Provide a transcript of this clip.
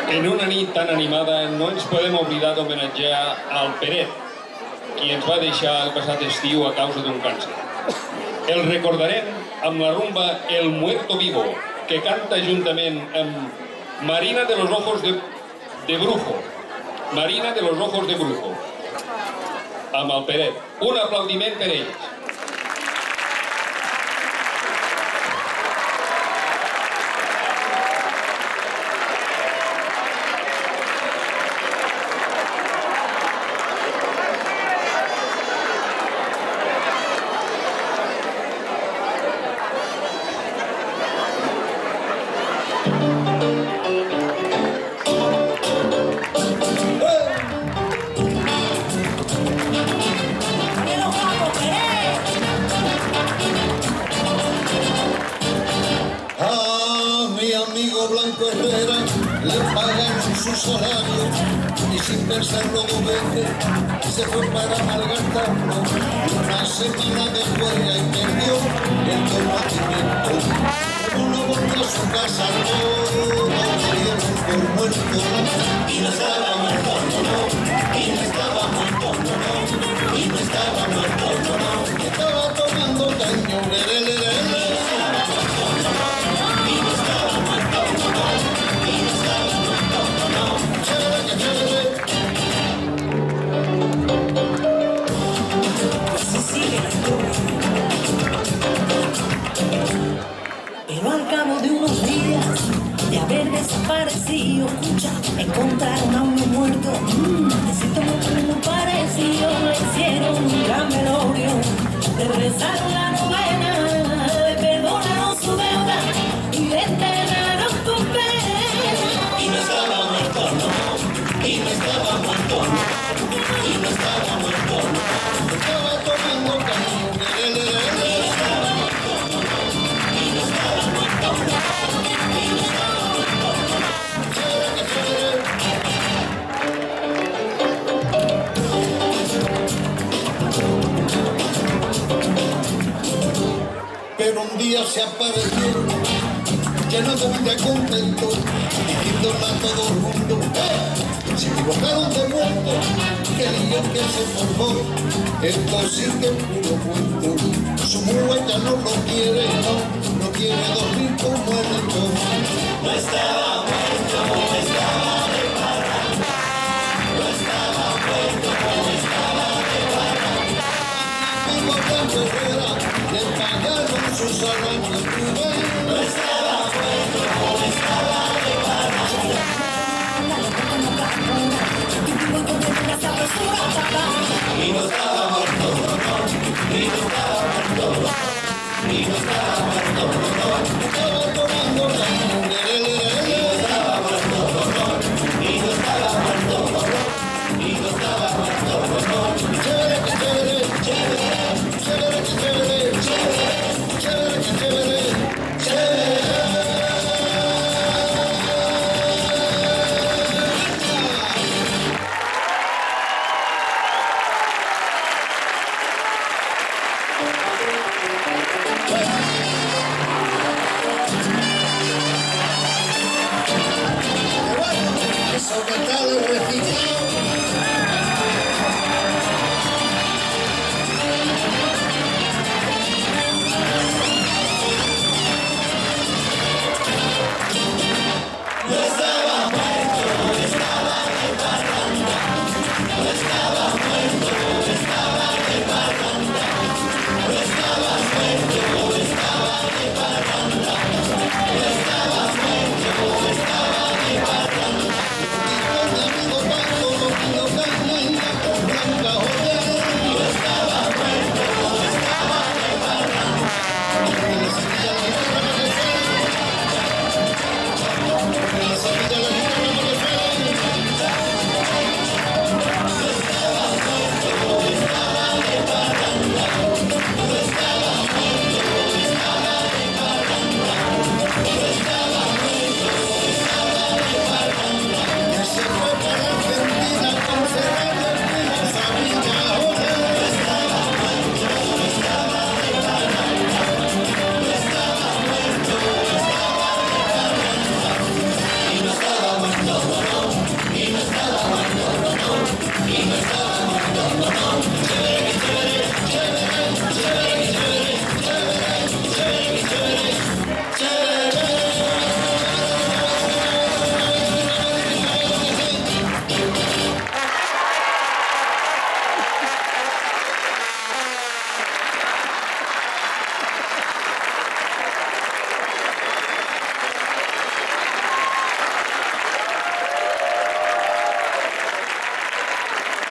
En una nit tan animada no ens podem oblidar d'homenatjar al Peret, qui ens va deixar el passat estiu a causa d'un càncer. El recordarem amb la rumba El Muerto Vivo, que canta juntament amb Marina de los Ojos de Brujo. Marina de los Ojos de Brujo. Amb el Peret. Un aplaudiment per ells. Blanco Herrera le pagaron su salario y sin pensarlo dos veces se fue para Malgartano. Una semana de huelga y perdió el conocimiento. Uno volvió a su casa, todo lo dieron por muerto. Y no estaba muerto, no, y no estaba muerto, no, y no estaba muerto, no, estaba tomando caño, Pero al cabo de unos días de haber desaparecido, escucha, encontraron a uno muerto. Necesito muy parecido, le hicieron un gran velorio, le rezaron la novena, le perdonaron su deuda y le enterraron con pena. Y no estaba muerto, no, y no estaba muerto, no, y no estaba muerto, no, estaba tomando camino. Pero un día se apareció lleno de vida contento, diciéndole a todo el mundo, se equivocaron de muerto, que lío que se formó, esto sí que es puro cuento. Su mujer ya no lo quiere, no quiere dormir como el león. No estaba muerto, estaba de parranda, no estaba muerto, estaba de parranda. Amigo Blanco Herrera, le pagaron su salario, no estaba muerto, estaba de parranda. Y no estaba muerto, y no estaba muerto, y no estaba muerto, estaba tomando caño, y no estaba muerto, y no estaba muerto, y no estaba muerto, chévere que chévere, chévere, chévere que chévere, chévere, chévere que chévere, chévere. Sobre todo reciclado. No estaba muerto, estaba de parranda. No estaba muerto, estaba de parranda. No estaba muerto, estaba de parranda. No estaba muerto, estaba de parranda. Mi amigo Paco, lo camina con Blanca Joya. No estaba muerto, estaba de parranda. Que la semilla la